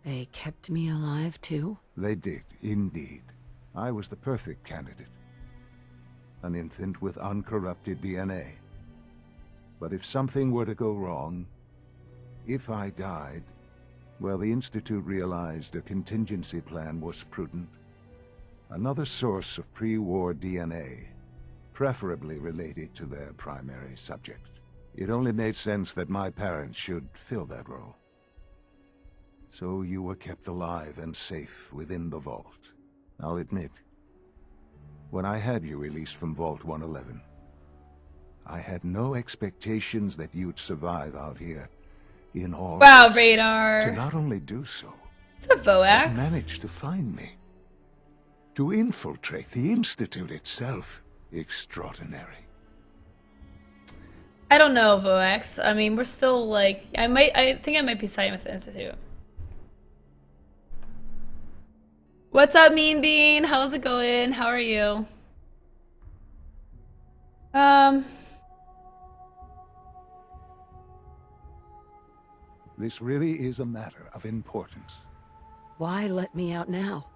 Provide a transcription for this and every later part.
They kept me alive, too? They did, indeed. I was the perfect candidate. An infant with uncorrupted DNA. But if something were to go wrong, if I died, well, the Institute realized a contingency plan was prudent. Another source of pre-war DNA, preferably related to their primary subject. It only made sense that my parents should fill that role. So you were kept alive and safe within the vault. I'll admit, when I had you released from Vault 111, I had no expectations that you'd survive out here in all Wow, this. Radar. To not only do so, It's a but Voax. manage to find me. To infiltrate the Institute itself. Extraordinary. I don't know, Voax. I mean, we're still like, I think I might be siding with the Institute. What's up, Mean Bean? How's it going? How are you? This really is a matter of importance. Why let me out now?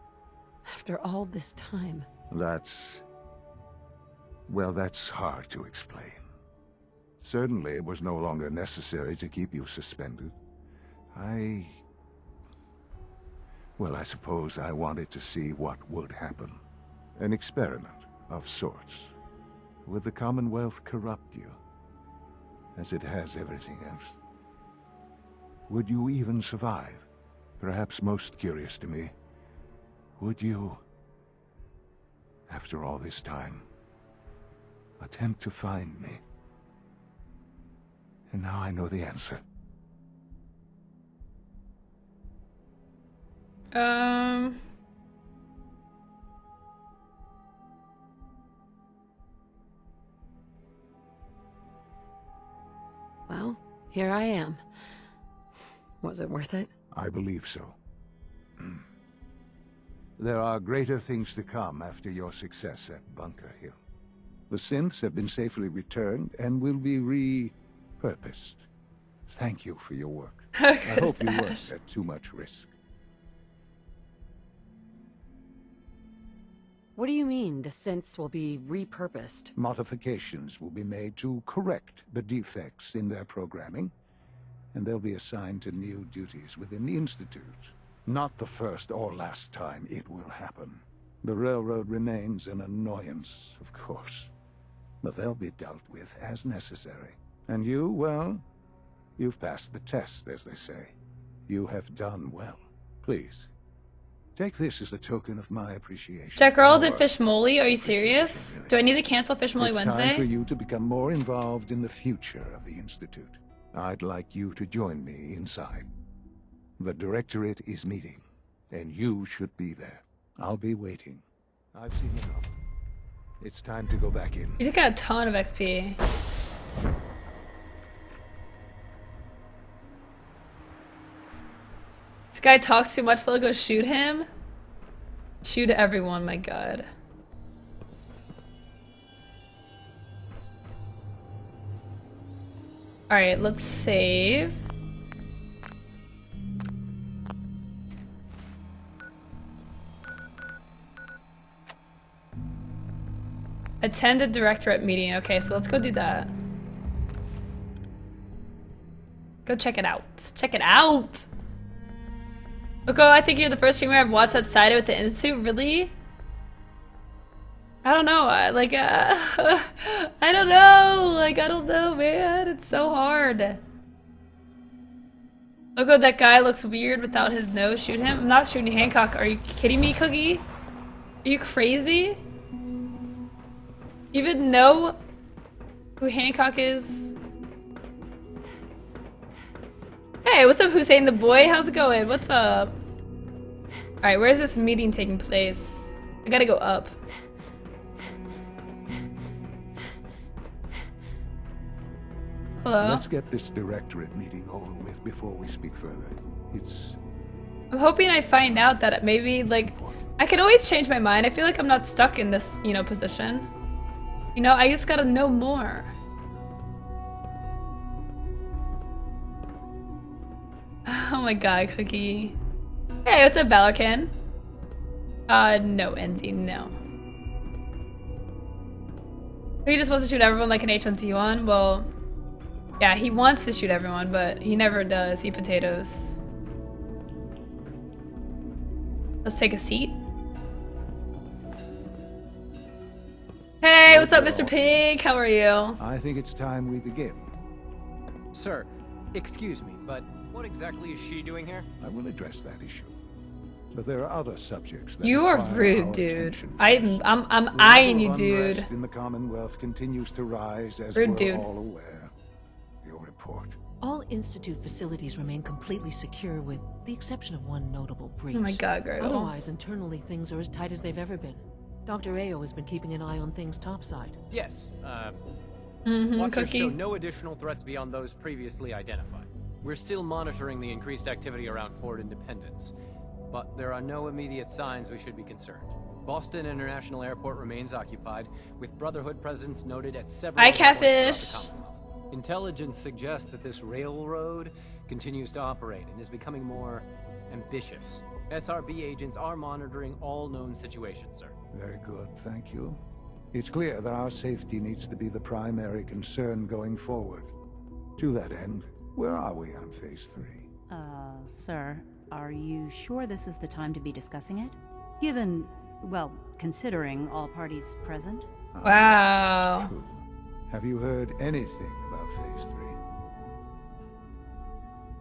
After all this time. Well, that's hard to explain. Certainly, it was no longer necessary to keep you suspended. Well, I suppose I wanted to see what would happen. An experiment of sorts. Would the Commonwealth corrupt you? As it has everything else? Would you even survive? Perhaps most curious to me, would you, after all this time, attempt to find me? And now I know the answer. Well, here I am. Was it worth it? I believe so. There are greater things to come after your success at Bunker Hill. The synths have been safely returned and will be repurposed. Thank you for your work. I hope you weren't at too much risk. What do you mean, the synths will be repurposed? Modifications will be made to correct the defects in their programming, and they'll be assigned to new duties within the Institute. Not the first or last time it will happen. The Railroad remains an annoyance, of course, but they'll be dealt with as necessary. And you, well, you've passed the test, as they say. You have done well. Please, take this as a token of my appreciation. Jack Earl did Fish Moly? Are you serious? Do I need to cancel Fish Moly It's Wednesday? time for you to become more involved in the future of the Institute. I'd like you to join me inside. The Directorate is meeting, and you should be there. I'll be waiting. I've seen enough. It's time to go back in. You just got a ton of XP. This guy talks too much, so I'll go shoot him. Shoot everyone, my god. Alright, let's save. Attend a directorate meeting. Okay, so let's go do that. Go check it out. Check it out! Lowco, I think you're the first streamer I've watched that sided with the Institute. Really? I don't know. I don't know. Like, I don't know, man. It's so hard. Lowco, that guy looks weird without his nose. Shoot him. I'm not shooting Hancock. Are you kidding me, Cookie? Are you crazy? You even know who Hancock is? Hey, what's up, Hussein the boy? How's it going? What's up? Alright, where's this meeting taking place? I gotta go up. Hello? Let's get this Directorate meeting over with before we speak further. I'm hoping I find out that maybe, like, I can always change my mind. I feel like I'm not stuck in this, you know, position. You know, I just gotta know more. Oh my god, Cookie. Hey, what's up, Bellican? No, NZ, no. He just wants to shoot everyone like an H1Z1? Well, yeah, he wants to shoot everyone, but he never does. He potatoes. Let's take a seat. Hey, what's up, Mr. Pink? How are you? I think it's time we begin. Sir, excuse me, but what exactly is she doing here? I will address that issue. But there are other subjects that You are require rude, our dude. attention I'm first. eyeing The you, level of dude. unrest in the Commonwealth continues to rise as Rude, we're dude. all aware. Your report. All Institute facilities remain completely secure with the exception of one notable breach. Oh my god, girl. Otherwise, internally, things are as tight as they've ever been. Dr. Ao has been keeping an eye on things topside. Yes, Mm-hmm, watchers Cookie. show no additional threats beyond those previously identified. We're still monitoring the increased activity around Fort Independence, but there are no immediate signs we should be concerned. Boston International Airport remains occupied, with Brotherhood presence noted at several Hi, points throughout the Catfish. Commonwealth. Intelligence suggests that this railroad continues to operate and is becoming more ambitious. SRB agents are monitoring all known situations, sir. Very good, thank you. It's clear that our safety needs to be the primary concern going forward. To that end, where are we on Phase 3? Sir, are you sure this is the time to be discussing it? Given, well, considering all parties present? Wow. That's true. Have you heard anything about Phase 3?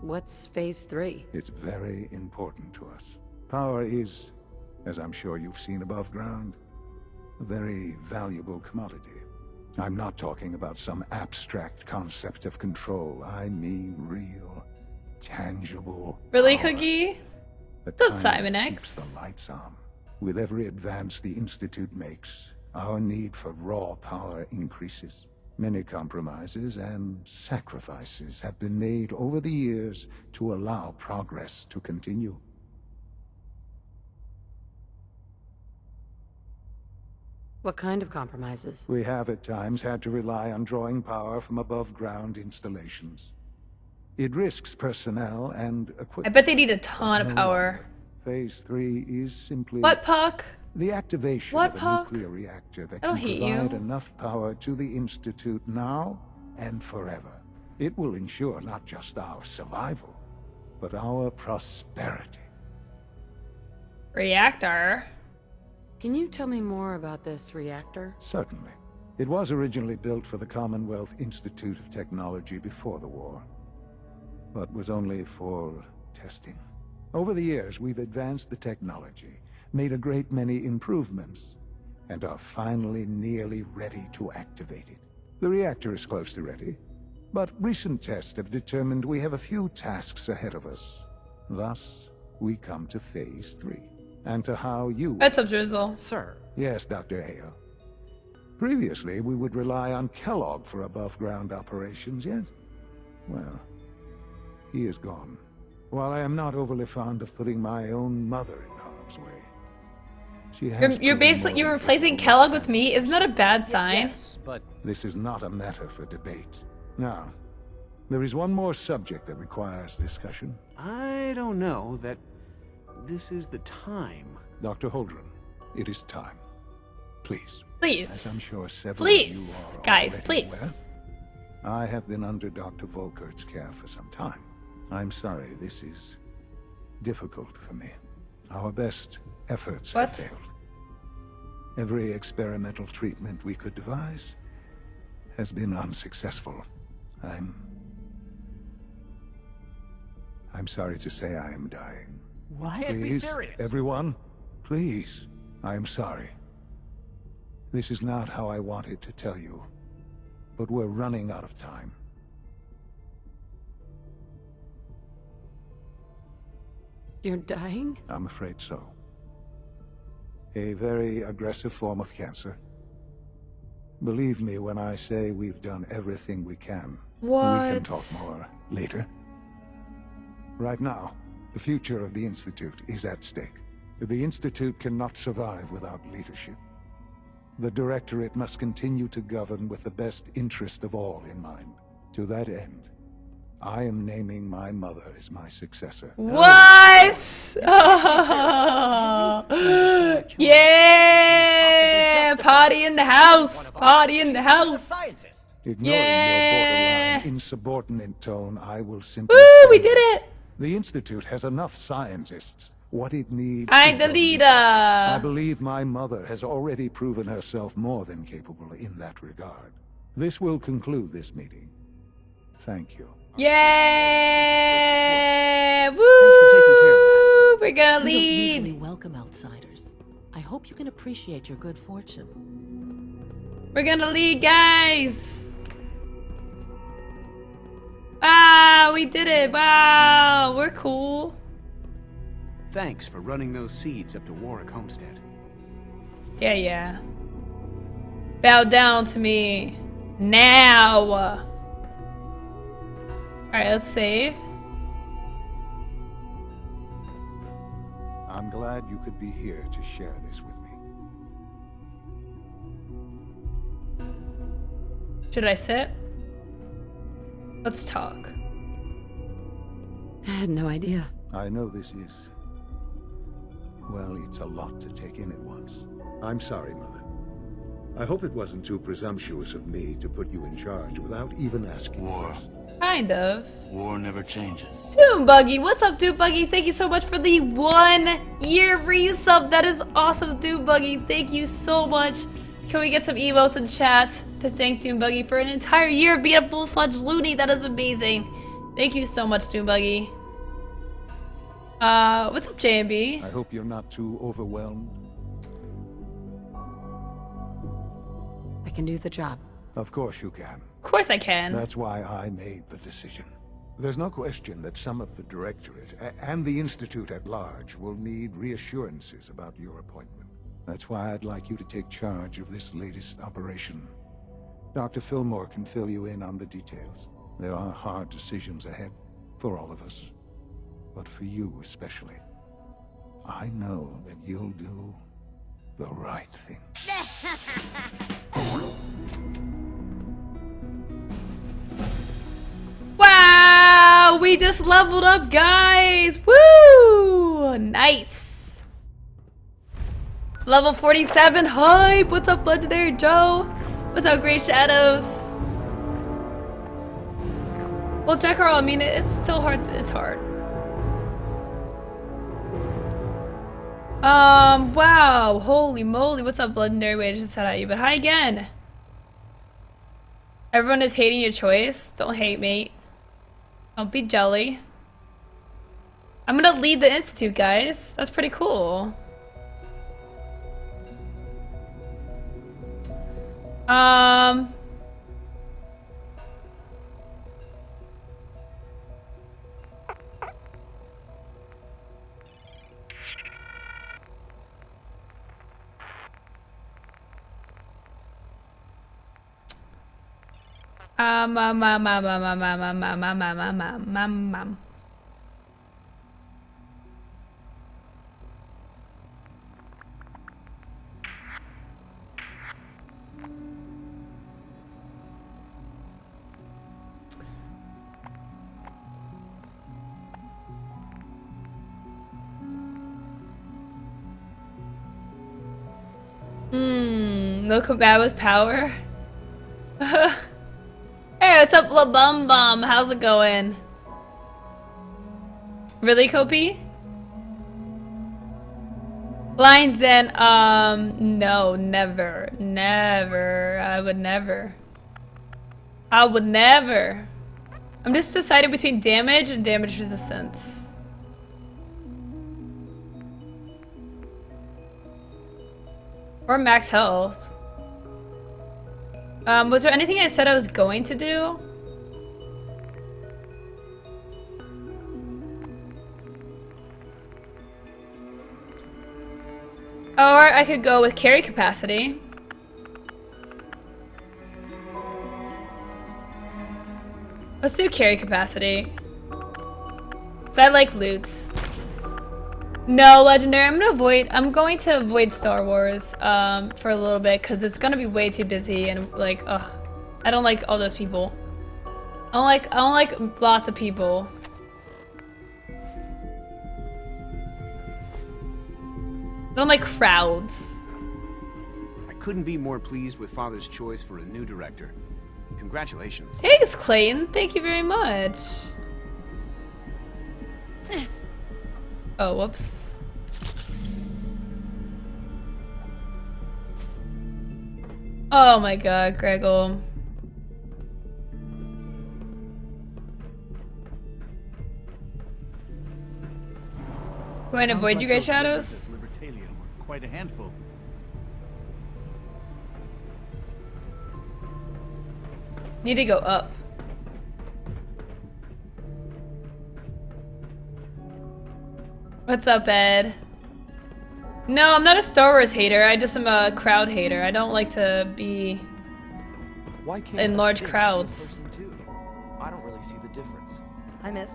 What's Phase 3? It's very important to us. Power is, as I'm sure you've seen above ground, a very valuable commodity. I'm not talking about some abstract concept of control. I mean real, tangible Really, power. Cookie? The What's up, kind Simon that X? keeps the lights on. With every advance the Institute makes, our need for raw power increases. Many compromises and sacrifices have been made over the years to allow progress to continue. What kind of compromises? We have at times had to rely on drawing power from above-ground installations. It risks personnel and I equipment. bet they need a ton of No power. longer. Phase 3 is simply What, Puck? the activation What, of a Puck? nuclear reactor that I don't can hate provide you. enough power to the Institute now and forever. It will ensure not just our survival, but our prosperity. Reactor. Can you tell me more about this reactor? Certainly. It was originally built for the Commonwealth Institute of Technology before the war, but was only for testing. Over the years, we've advanced the technology, made a great many improvements, and are finally nearly ready to activate it. The reactor is close to ready, but recent tests have determined we have a few tasks ahead of us. Thus, we come to Phase 3, and to how you... What's up, Drizzle? Sir, Yes, Dr. Ao. Previously, we would rely on Kellogg for above-ground operations, yes? Well, he is gone. While I am not overly fond of putting my own mother in harm's way, she has You're proven basically more you're than replacing capable Kellogg of with me. Isn't that a bad sign? yes, but This is not a matter for debate. Now, there is one more subject that requires discussion. I don't know that this is the time. Dr. Holdren, it is time. Please. Please. As I'm sure several Please, of you are guys, already please. aware, I have been under Dr. Volkert's care for some time. I'm sorry, this is difficult for me. Our best efforts have What? failed. Every experimental treatment we could devise has been unsuccessful. I'm sorry to say I am dying. What? Can't be Please, serious. everyone, please. I am sorry. This is not how I wanted to tell you, but we're running out of time. You're dying? I'm afraid so. A very aggressive form of cancer. Believe me when I say we've done everything we can. We can What? talk more later. Right now, the future of the Institute is at stake. The Institute cannot survive without leadership. The Directorate must continue to govern with the best interest of all in mind. To that end, I am naming my mother as my successor. What? Oh. Yeah! Party in the house! Party in the house! Scientist. Ignoring Yeah. your borderline insubordinate tone, I will simply Woo! say We did it! the Institute has enough scientists. What it needs I'm is the a leader! I believe my mother has already proven herself more than capable in that regard. This will conclude this meeting. Thank you. Yeah! Woo! Thanks for taking care of that. We're gonna We don't usually lead! welcome outsiders. I hope you can appreciate your good fortune. We're gonna lead, guys! Wow, we did it! Wow, we're cool. Thanks for running those seeds up to Warwick Homestead. Yeah, yeah. Bow down to me. Now! Alright, let's save. I'm glad you could be here to share this with me. Should I sit? Let's talk. I had no idea. I know this is... well, it's a lot to take in at once. I'm sorry, Mother. I hope it wasn't too presumptuous of me to put you in charge without even asking War. first. Kind of. War never changes. Doom Buggy, what's up, Doom Buggy? Thank you so much for the 1 year resub. That is awesome, Doom Buggy. Thank you so much. Can we get some emotes in chat to thank Doom Buggy for an entire year of being a full-fledged loony? That is amazing. Thank you so much, Doom Buggy. What's up, JMB? I hope you're not too overwhelmed. I can do the job. Of course you can. Of course I can. That's why I made the decision. There's no question that some of the Directorate and the Institute at large will need reassurances about your appointment. That's why I'd like you to take charge of this latest operation. Dr. Fillmore can fill you in on the details. There are hard decisions ahead for all of us, but for you especially. I know that you'll do the right thing. Wow, we just leveled up, guys. Woo! Nice. Level 47, hype. What's up, Legendary Joe? What's up, Great Shadows? Well, Jekaro, I mean, it's still hard. It's hard. Wow. Holy moly. What's up, Legendary? Wait, I just said at you, but hi again. Everyone is hating your choice. Don't hate, mate. Don't be jelly. I'm gonna lead the Institute, guys. That's pretty cool. Lowco bad with power. Hey, what's up, La Bum Bum? How's it going? Really, Kopi? Lines then, no, never. Never. I would never. I would never. I'm just deciding between damage and damage resistance. Or max health. Was there anything I said I was going to do? Or I could go with carry capacity. Let's do carry capacity. 'Cause I like loots. No, Legendary, I'm going to avoid Star Wars for a little bit because it's gonna be way too busy and like, ugh. I don't like all those people. I don't like lots of people. I don't like crowds. I couldn't be more pleased with Father's choice for a new director. Congratulations. Thanks, Clayton. Thank you very much. Oh, whoops. Oh my god, Gregor. Going to avoid you guys, shadows? Quite a handful. Need to go up. What's up, Ed? No, I'm not a Star Wars hater. I just am a crowd hater. I don't like to be Why can't in a large Sith be a crowds. person too? I don't really see the difference. Hi, miss.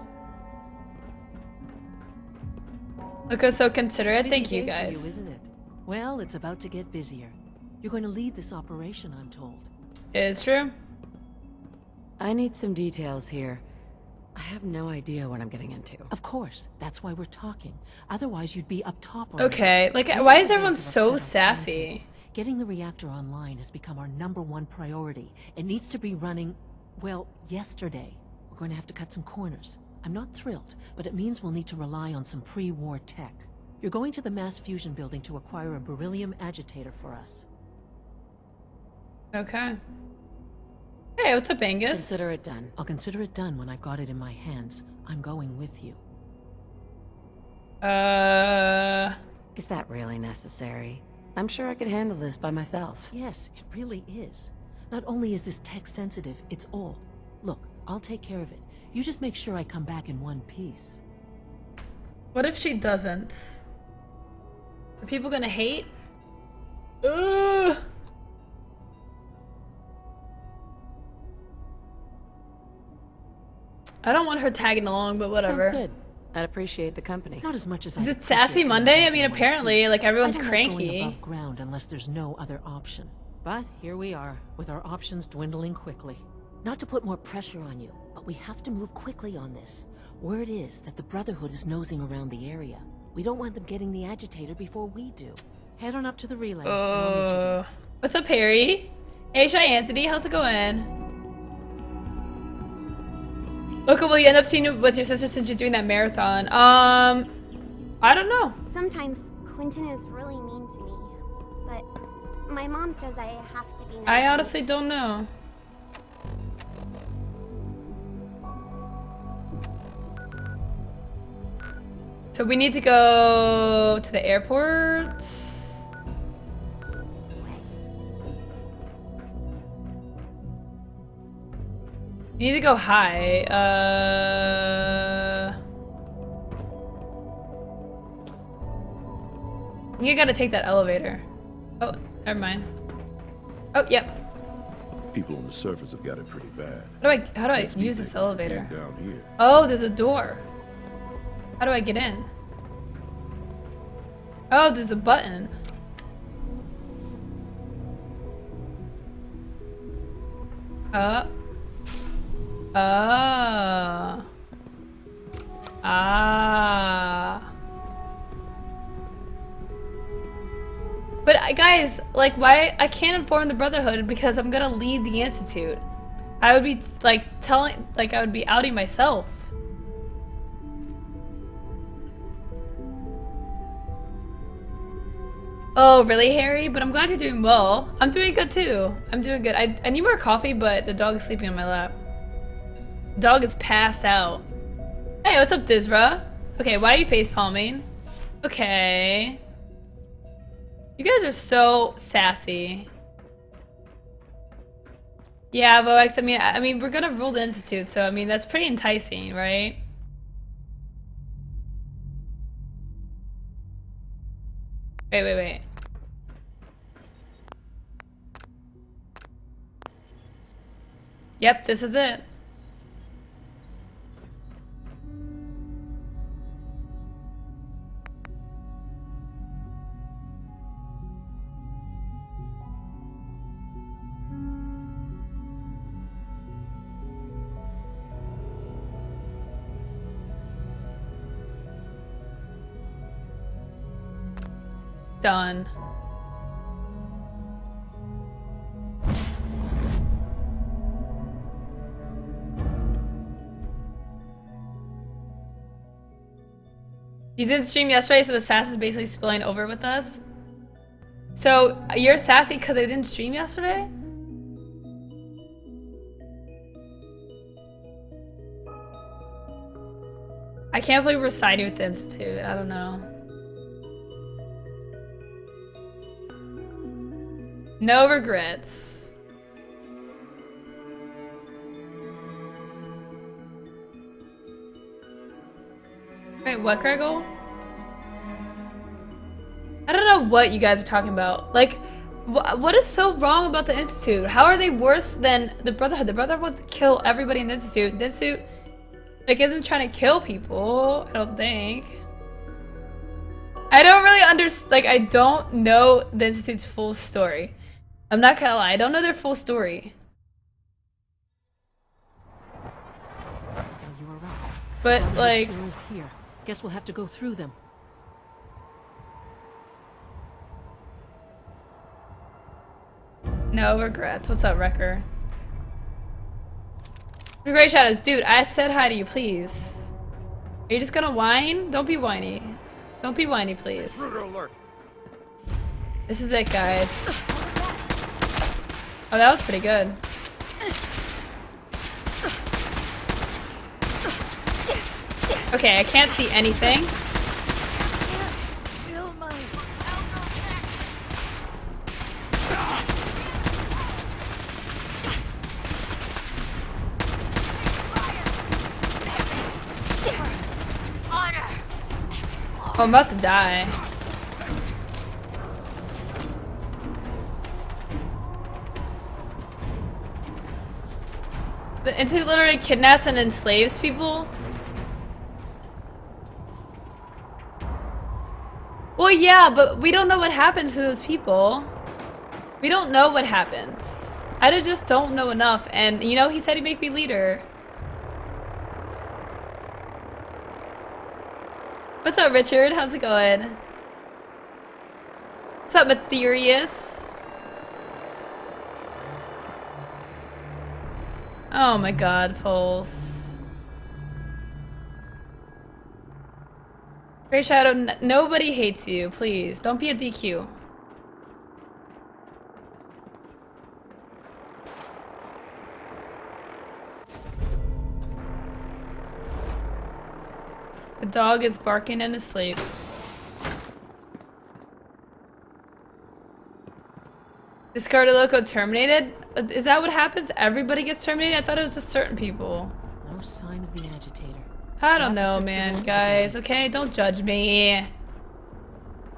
Look, so considerate. Busy Thank you, day for guys. isn't it? Well, it's about to get busier. You're going to lead this operation, I'm told. It's true. I need some details here. I have no idea what I'm getting into. Of course, that's why we're talking. Otherwise, you'd be up top already. Okay, like, Recent why is events everyone have so upset our sassy? timetable. Getting the reactor online has become our #1 priority. It needs to be running, well, yesterday. We're going to have to cut some corners. I'm not thrilled, but it means we'll need to rely on some pre-war tech. You're going to the mass fusion building to acquire a beryllium agitator for us. Okay. Hey, what's up, Angus? Consider it done. I'll consider it done when I've got it in my hands. I'm going with you. Is that really necessary? I'm sure I could handle this by myself. Yes, it really is. Not only is this tech sensitive, it's old. Look, I'll take care of it. You just make sure I come back in one piece. What if she doesn't? Are people gonna hate? Ugh. I don't want her tagging along, but whatever. Sounds good. I'd appreciate the company. Not as much as I. Is it Sassy Monday? I mean, apparently, like, everyone's I don't like going cranky. above ground unless there's no other option. But here we are, with our options dwindling quickly. Not to put more pressure on you, but we have to move quickly on this. Word is that the Brotherhood is nosing around the area. We don't want them getting the agitator before we do. Head on up to the relay. and I'll meet you there. What's up, Harry? Hey, Shy Anthony, how's it going? Look, will you end up seeing with your sister since you're doing that marathon? I don't know. Sometimes Quentin is really mean to me, but my mom says I have to be nice. I honestly don't know. So we need to go to the airport. You need to go high. I think I gotta take that elevator. Oh, never mind. Oh, yep. People on the surface have got it pretty bad. How do I Takes me use this thinking elevator? down here. Oh, there's a door. How do I get in? Oh, there's a button. Oh. But guys, like, why I can't inform the Brotherhood because I'm gonna lead the Institute. I would be like I would be outing myself. Oh, really, Harry? But I'm glad you're doing well. I'm doing good too. I'm doing good. I need more coffee, but the dog is sleeping on my lap. Dog is passed out. Hey, what's up, Dizra? Okay, why are you face palming? Okay. You guys are so sassy. Yeah, Vox, I mean, we're gonna rule the Institute, so I mean, that's pretty enticing, right? Wait. Yep, this is it. Done. You didn't stream yesterday, so the sass is basically spilling over with us. So you're sassy because I didn't stream yesterday? I can't believe we're siding with the Institute. I don't know. No regrets. Wait, what, Gregor? I don't know what you guys are talking about. Like, what is so wrong about the Institute? How are they worse than the Brotherhood? The Brotherhood wants to kill everybody in the Institute. The Institute, like, isn't trying to kill people, I don't think. I don't really understand, like, I don't know the Institute's full story. I'm not gonna lie, I don't know their full story. You were right. But, Brotherhood like... sure is here. Guess we'll have to go through them. No regrets. What's up, Wrecker? Great Shadows. Dude, I said hi to you, please. Are you just gonna whine? Don't be whiny. Don't be whiny, please. Alert. This is it, guys. Oh, that was pretty good. Okay, I can't see anything. Oh, I'm about to die. The Institute literally kidnaps and enslaves people? Well, yeah, but we don't know what happens to those people. We don't know what happens. I just don't know enough, and you know, he said he'd make me leader. What's up, Richard? How's it going? What's up, Matherius? Oh my god, Pulse. Grey Shadow, nobody hates you, please. Don't be a DQ. The dog is barking in his sleep. Discarded Lowco terminated? Is that what happens? Everybody gets terminated? I thought it was just certain people. No sign of the agitator. I don't know, man, guys, okay? Don't judge me.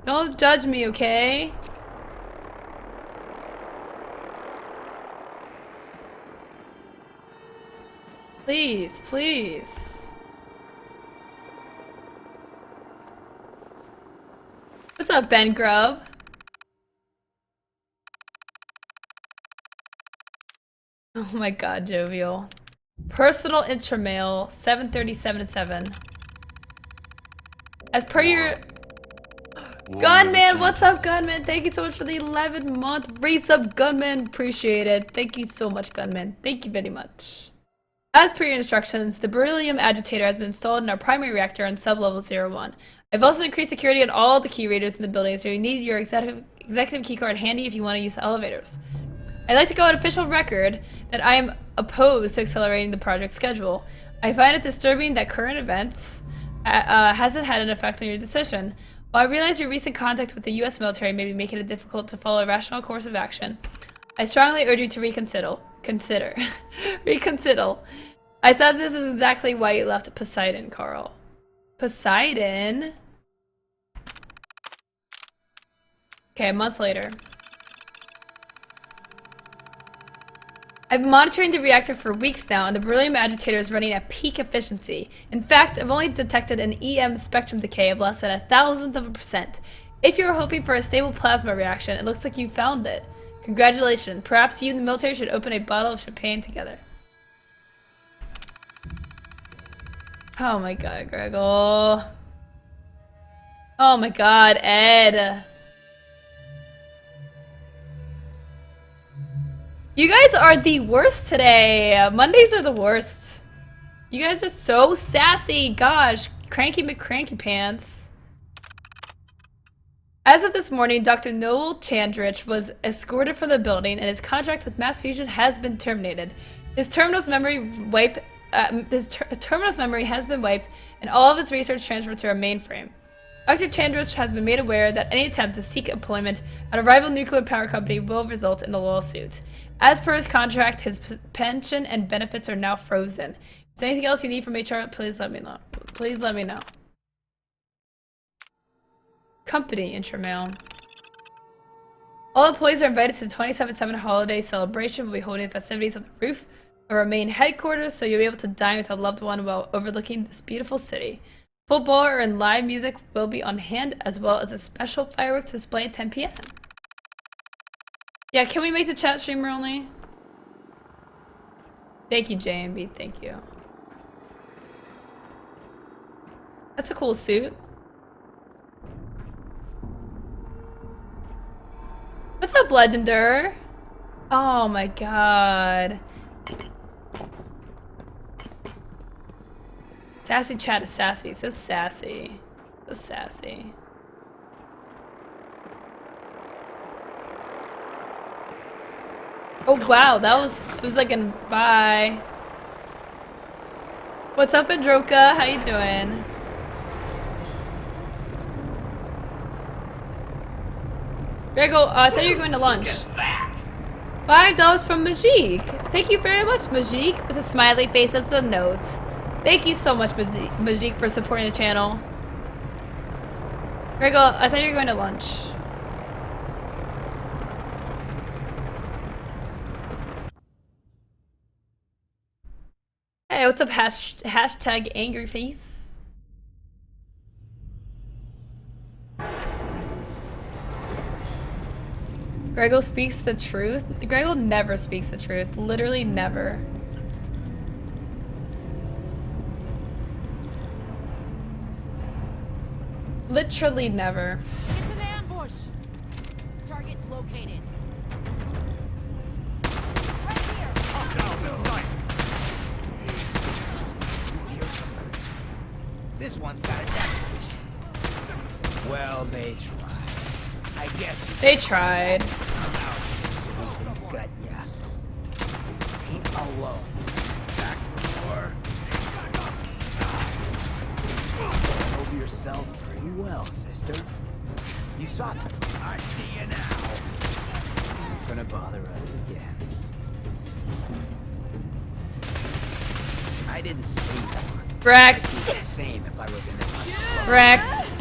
Don't judge me, okay? Please, please. What's up, Ben Grub? Oh my god, Jovial. Personal intramail, 7:37:07. As per your... Gunman, what's up, Gunman? Thank you so much for the 11-month resub, Gunman. Appreciate it. Thank you so much, Gunman. Thank you very much. As per your instructions, the beryllium agitator has been installed in our primary reactor on sub-level 01. I've also increased security on all the key readers in the building, so you need your executive keycard handy if you want to use the elevators. I'd like to go on official record that I am opposed to accelerating the project schedule. I find it disturbing that current events hasn't had an effect on your decision. While I realize your recent contact with the U.S. military may be making it difficult to follow a rational course of action, I strongly urge you to reconsider. Reconsider. I thought this is exactly why you left Poseidon, Carl. Poseidon? Okay, a month later. I've been monitoring the reactor for weeks now, and the beryllium agitator is running at peak efficiency. In fact, I've only detected an EM spectrum decay of less than 0.001%. If you were hoping for a stable plasma reaction, it looks like you found it. Congratulations. Perhaps you and the military should open a bottle of champagne together. Oh my god, Gregor. Oh my god, Ed. You guys are the worst today. Mondays are the worst. You guys are so sassy. Gosh, cranky McCranky pants. As of this morning, Dr. Noel Chandrich was escorted from the building and his contract with Mass Fusion has been terminated. His terminal's memory has been wiped and all of his research transferred to our mainframe. Dr. Chandrich has been made aware that any attempt to seek employment at a rival nuclear power company will result in a lawsuit. As per his contract, his pension and benefits are now frozen. Is there anything else you need from HR? Please let me know. Please let me know. Company intramail. All employees are invited to the 27/7 holiday celebration. We'll be holding festivities on the roof of our main headquarters, so you'll be able to dine with a loved one while overlooking this beautiful city. Football and live music will be on hand, as well as a special fireworks display at 10 p.m. Yeah, can we make the chat streamer only? Thank you, JMB. Thank you. That's a cool suit. What's up, Legender? Oh my god. Sassy chat is sassy. So sassy. So sassy. Oh wow, it was like an bye. What's up, Androka? How you doing? Grego, I thought you were going to lunch. $5 from Majik. Thank you very much, Majik, with a smiley face as the note. Thank you so much, Majik, for supporting the channel. Grego, I thought you were going to lunch. Hey, what's up, hashtag angry face? Grego speaks the truth? Grego never speaks the truth. Literally never. Literally never. It's an ambush! Target located. Right here! This one's got a death wish. Well, they tried. I guess they tried. Got ya. Ain't alone. Back for more. Hold yourself pretty well, sister. You saw them. I see you now. You're gonna bother us again. I didn't see one. Rex. I'd do the same if I was in this. Rex.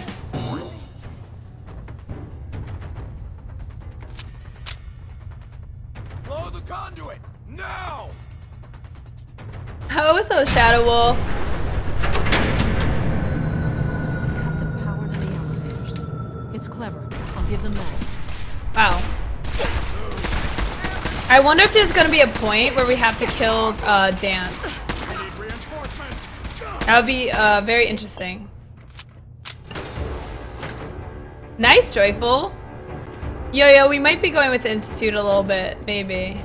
Blow the conduit now! How was so Shadow Wolf? Cut the power to the elevators. It's clever. I'll give them that. Wow. I wonder if there's gonna be a point where we have to kill Dance. That would be very interesting. Nice, Joyful. Yo, we might be going with the Institute a little bit, maybe.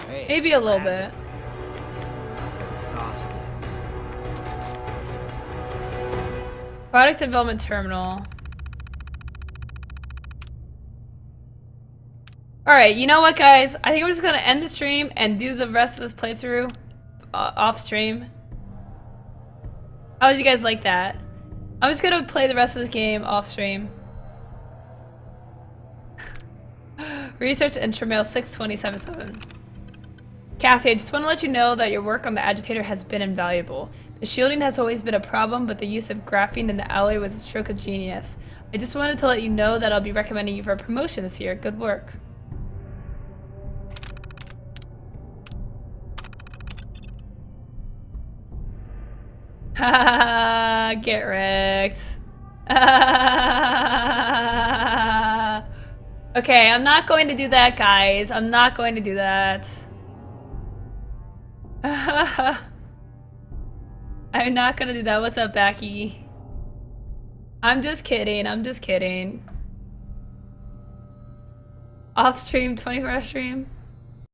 Hey, maybe a little bit. Product Development Terminal. Alright, you know what, guys? I think we're just gonna end the stream and do the rest of this playthrough off stream. How would you guys like that? I'm just gonna play the rest of this game off stream. Research Intramail 6277. Kathy, I just want to let you know that your work on the agitator has been invaluable. The shielding has always been a problem, but the use of graphene in the alloy was a stroke of genius. I just wanted to let you know that I'll be recommending you for a promotion this year. Good work. Haha, get wrecked. Okay, I'm not going to do that, guys. I'm not going to do that. I'm not gonna do that. What's up, Becky? I'm just kidding. I'm just kidding. Off stream, 24-hour stream.